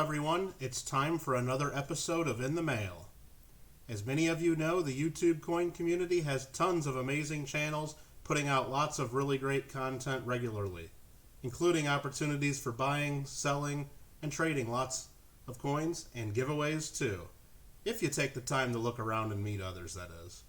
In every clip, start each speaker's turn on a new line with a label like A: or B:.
A: everyone, it's time for another episode of In the Mail. As many of you know, the YouTube coin community has tons of amazing channels putting out lots of really great content regularly, including opportunities for buying, selling, and trading lots of coins and giveaways too, if you take the time to look around and meet others, that is.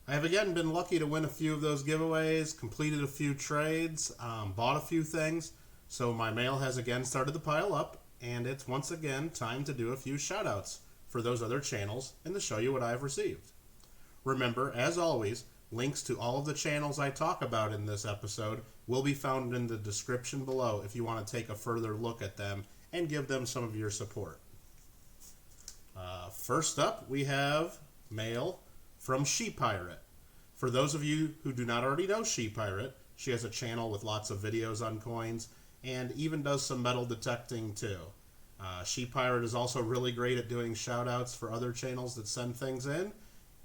A: I have again been lucky to win a few of those giveaways, completed a few trades, bought a few things, so my mail has again started to pile up, and it's once again time to do a few shoutouts for those other channels and to show you what I've received. Remember, as always, links to all of the channels I talk about in this episode will be found in the description below if you want to take a further look at them and give them some of your support. First up, we have mail from She-Pirate. For those of you who do not already know She-Pirate, she has a channel with lots of videos on coins and even does some metal detecting too. She-Pirate is also really great at doing shout-outs for other channels that send things in,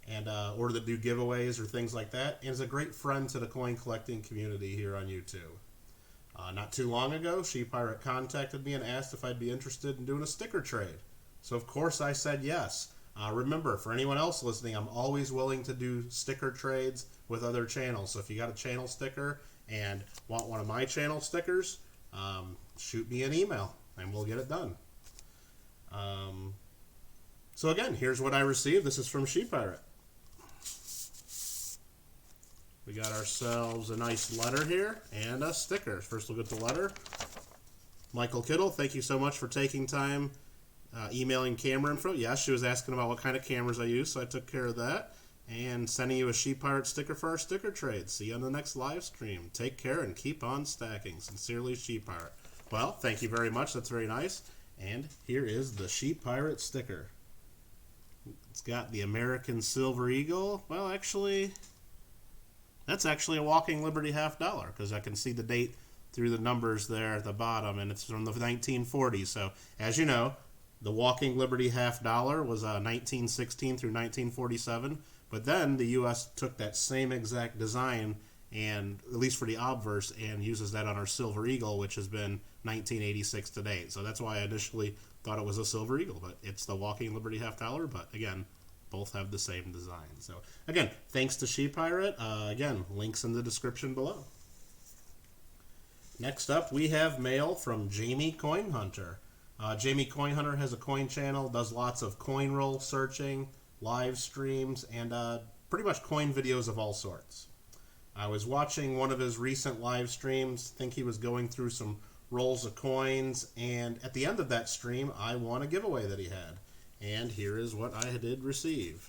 A: and or that do giveaways or things like that, and is a great friend to the coin collecting community here on YouTube. Not too long ago, She-Pirate contacted me and asked if I'd be interested in doing a sticker trade. So of course I said yes. Remember, for anyone else listening, I'm always willing to do sticker trades with other channels. So if you got a channel sticker and want one of my channel stickers, shoot me an email and we'll get it done. So again, here's what I received. This is from She-Pirate. We got ourselves a nice letter here and a sticker. First we'll get the letter. Michael Kittle, thank you so much for taking time emailing camera info. Yes, she was asking about what kind of cameras I use, so I took care of that. And sending you a She-Pirate sticker for our sticker trade. See you on the next live stream. Take care and keep on stacking. Sincerely, She-Pirate. Well, thank you very much. That's very nice. And here is the She-Pirate sticker. It's got the American Silver Eagle. Well, actually, that's actually a Walking Liberty $50, because I can see the date through the numbers there at the bottom, and it's from the 1940s. So, as you know, the Walking Liberty $50 was 1916 through 1947, but then the U.S. took that same exact design, and at least for the obverse, and uses that on our Silver Eagle, which has been 1986 to date. So that's why I initially thought it was a Silver Eagle, but it's the Walking Liberty $50, but again, both have the same design. So again, thanks to She-Pirate. Again, links in the description below. Next up, we have mail from Jamie Coin Hunter. Jamie Coin Hunter has a coin channel, does lots of coin roll searching, live streams, and pretty much coin videos of all sorts. I was watching one of his recent live streams. I think he was going through some rolls of coins, and at the end of that stream, I won a giveaway that he had. And here is what I did receive.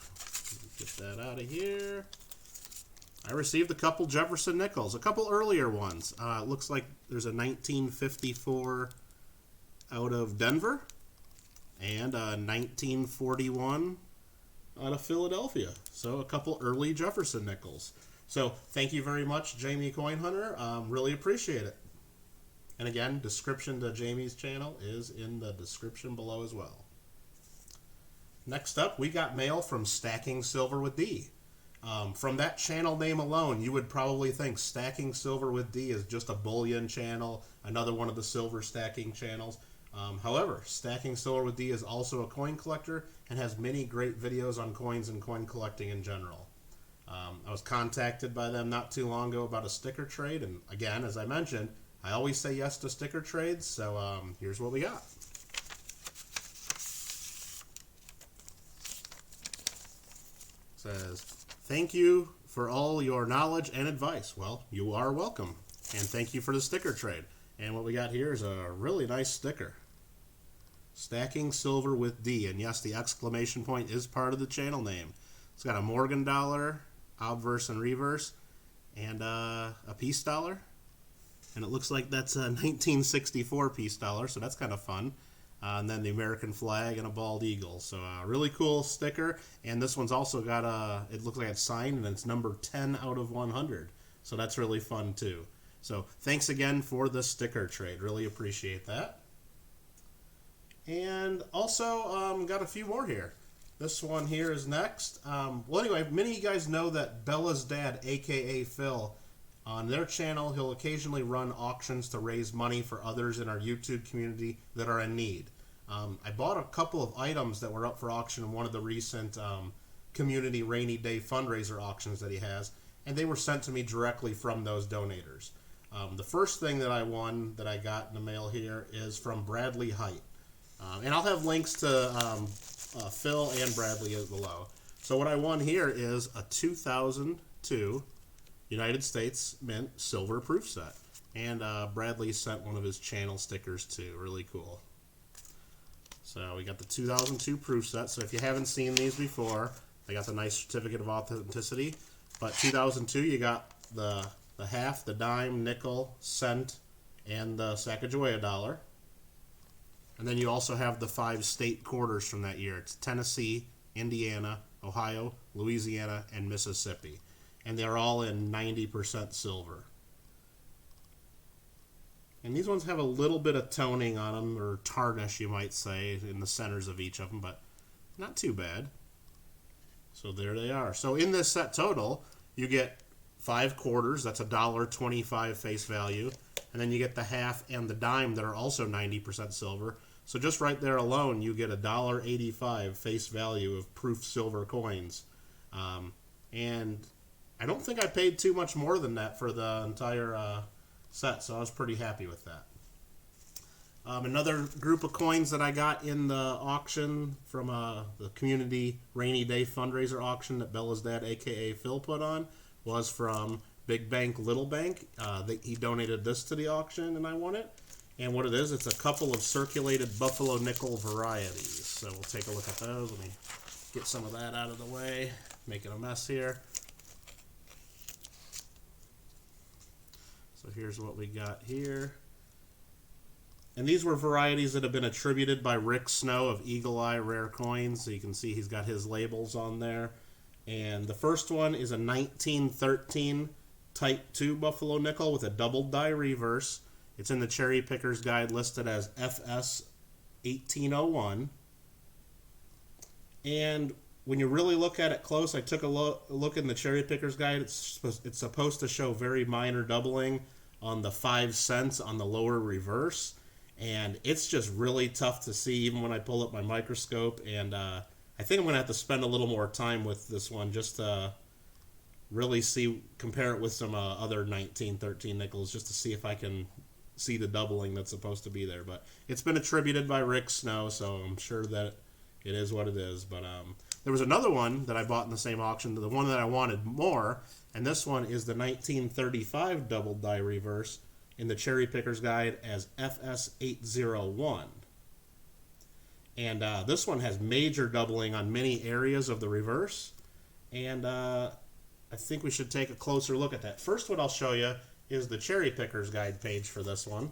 A: Get that out of here. I received a couple Jefferson nickels, a couple earlier ones. It looks like there's a 1954 out of Denver and a 1941 out of Philadelphia. So a couple early Jefferson nickels. So thank you very much, Jamie Coin Hunter. Really appreciate it. And again, description to Jamie's channel is in the description below as well. Next up, we got mail from Stacking Silver with D. From that channel name alone, you would probably think Stacking Silver with D is just a bullion channel, another one of the silver stacking channels. However, Stacking Silver with D is also a coin collector and has many great videos on coins and coin collecting in general. I was contacted by them not too long ago about a sticker trade, and again, as I mentioned, I always say yes to sticker trades, so here's what we got. It says, thank you for all your knowledge and advice. Well, you are welcome, and thank you for the sticker trade. And what we got here is a really nice sticker. Stacking Silver with D, and yes, the exclamation point is part of the channel name. It's got a Morgan dollar, obverse and reverse, and a peace dollar. And it looks like that's a 1964 peace dollar, so that's kind of fun. And then the American flag and a bald eagle. So a really cool sticker. And this one's also got it looks like it's signed, and it's number 10 out of 100. So that's really fun too. So thanks again for the sticker trade. Really appreciate that. And also got a few more here. This one here is next. Well, anyway, many of you guys know that Bella's dad, a.k.a. Phil, on their channel, he'll occasionally run auctions to raise money for others in our YouTube community that are in need. I bought a couple of items that were up for auction in one of the recent community rainy day fundraiser auctions that he has, and they were sent to me directly from those donators. The first thing that I won that I got in the mail here is from Bradley Hight. And I'll have links to Phil and Bradley below. So what I won here is a 2002 United States Mint silver proof set. And Bradley sent one of his channel stickers too. Really cool. So we got the 2002 proof set. So if you haven't seen these before, they got the nice certificate of authenticity. But 2002, you got the half, the dime, nickel, cent, and the Sacagawea dollar. And then you also have the 5 state quarters from that year. It's Tennessee, Indiana, Ohio, Louisiana, and Mississippi. And they're all in 90% silver. And these ones have a little bit of toning on them, or tarnish you might say, in the centers of each of them, but not too bad. So there they are. So in this set total, you get 5 quarters, that's $1.25 face value, and then you get the half and the dime that are also 90% silver. So just right there alone, you get $1.85 face value of proof silver coins. And I don't think I paid too much more than that for the entire set, so I was pretty happy with that. Another group of coins that I got in the auction from the community rainy day fundraiser auction that Bella's dad, aka Phil, put on was from Big Bank Little Bank. He donated this to the auction and I won it. And what it is, it's a couple of circulated Buffalo nickel varieties. So we'll take a look at those. Let me get some of that out of the way, making a mess here. So here's what we got here. And these were varieties that have been attributed by Rick Snow of Eagle Eye Rare Coins. So you can see he's got his labels on there. And the first one is a 1913 Type 2 Buffalo Nickel with a double die reverse. It's in the Cherry Picker's Guide listed as FS 1801. And when you really look at it close, I took a look in the Cherry Picker's Guide. It's supposed to show very minor doubling on the 5 cents on the lower reverse. And it's just really tough to see even when I pull up my microscope. And I think I'm going to have to spend a little more time with this one just to really compare it with some other 1913 nickels just to see if I can see the doubling that's supposed to be there. But it's been attributed by Rick Snow, so I'm sure that it is what it is. But there was another one that I bought in the same auction, the one that I wanted more, and this one is the 1935 double die reverse in the Cherry Picker's Guide as FS 801. And this one has major doubling on many areas of the reverse, and I think we should take a closer look at that. First, what I'll show you is the Cherry Picker's Guide page for this one.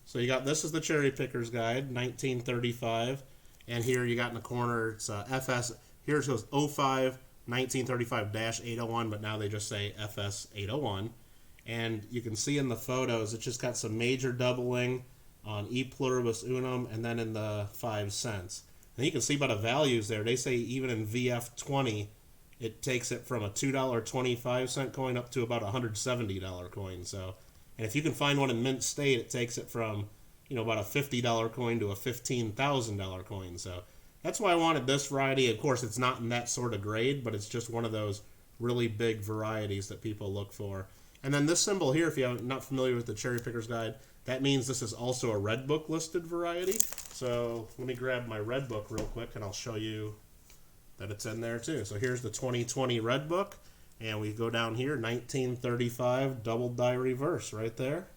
A: So you got, this is the Cherry Picker's Guide, 1935, and here you got in the corner, it's FS, here it shows 05 1935-801, but now they just say FS 801. And you can see in the photos, it's just got some major doubling on E pluribus unum and then in the 5 cents. And you can see by the values there, they say even in VF20, it takes it from a $2.25 coin up to about a $170 coin. So, and if you can find one in mint state, it takes it from, about a $50 coin to a $15,000 coin. So that's why I wanted this variety. Of course, it's not in that sort of grade, but it's just one of those really big varieties that people look for. And then this symbol here, if you're not familiar with the Cherry Picker's Guide, that means this is also a Red Book listed variety. So let me grab my Red Book real quick and I'll show you that it's in there too. So here's the 2020 Red Book, and we go down here, 1935 double die reverse right there.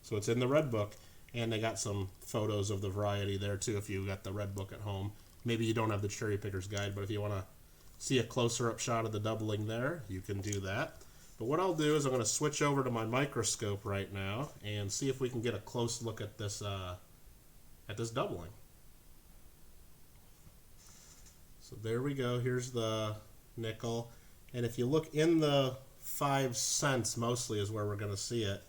A: So it's in the Red Book, and they got some photos of the variety there too if you got the Red Book at home. Maybe you don't have the Cherry Picker's Guide, but if you want to see a closer up shot of the doubling there, you can do that. But what I'll do is I'm going to switch over to my microscope right now and see if we can get a close look at this doubling. So there we go. Here's the nickel. And if you look in the 5 cents, mostly is where we're going to see it,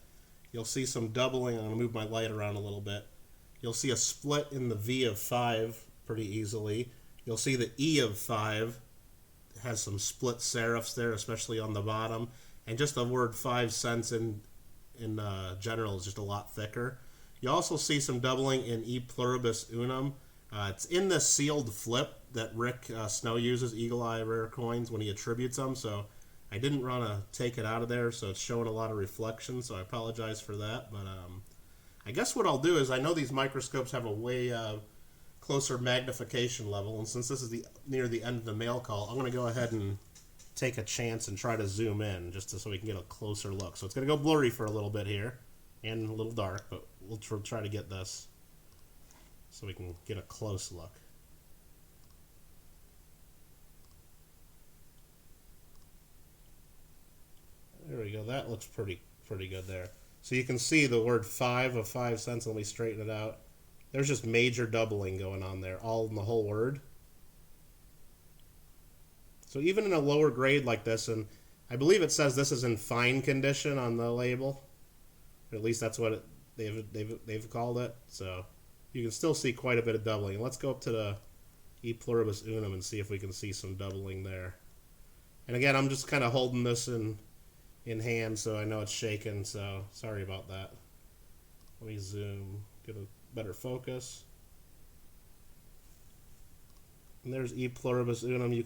A: you'll see some doubling. I'm going to move my light around a little bit. You'll see a split in the V of 5 pretty easily. You'll see the E of 5 has some split serifs there, especially on the bottom. And just the word 5 cents in general is just a lot thicker. You also see some doubling in E pluribus unum. It's in the sealed flip that Rick Snow uses, Eagle Eye Rare Coins, when he attributes them. So I didn't want to take it out of there, so it's showing a lot of reflection. So I apologize for that. But I guess what I'll do is, I know these microscopes have a way closer magnification level, and since this is near the end of the mail call, I'm going to go ahead and take a chance and try to zoom in just so we can get a closer look. So it's going to go blurry for a little bit here and a little dark, but we'll try to get this so we can get a close look. There we go. That looks pretty good there. So you can see the word 5 of 5 cents, and let me straighten it out. There's just major doubling going on there, all in the whole word. So even in a lower grade like this, and I believe it says this is in fine condition on the label, or at least that's what they've called it. So you can still see quite a bit of doubling. Let's go up to the E pluribus unum and see if we can see some doubling there. And again, I'm just kind of holding this in hand, so I know it's shaking. So sorry about that. Let me zoom, get a better focus. And there's E pluribus unum. You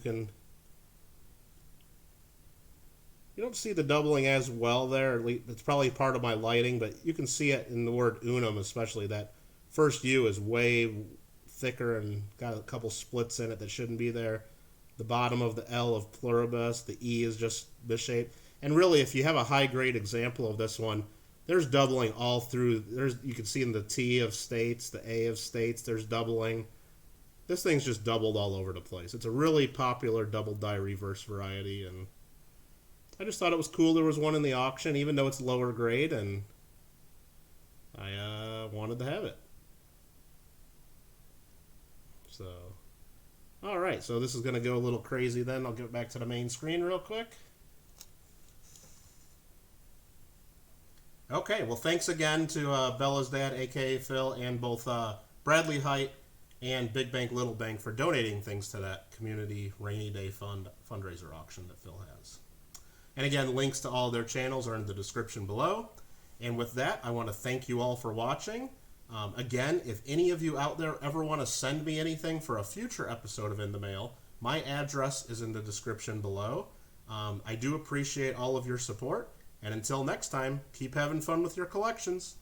A: don't see the doubling as well there. At least it's probably part of my lighting, but you can see it in the word unum, especially. That first U is way thicker and got a couple splits in it that shouldn't be there. The bottom of the L of pluribus, the E is just misshapen. And really, if you have a high-grade example of this one, there's doubling all through. You can see in the T of states, the A of states, there's doubling. This thing's just doubled all over the place. It's a really popular double die reverse variety, and I just thought it was cool there was one in the auction, even though it's lower grade, and I wanted to have it. So, all right, so this is going to go a little crazy then. I'll get back to the main screen real quick. Okay, well, thanks again to Bella's dad, a.k.a. Phil, and both Bradley Hight and Big Bank Little Bank for donating things to that community rainy day fundraiser auction that Phil has. And again, links to all their channels are in the description below. And with that, I want to thank you all for watching. Again, if any of you out there ever want to send me anything for a future episode of In the Mail, my address is in the description below. I do appreciate all of your support. And until next time, keep having fun with your collections.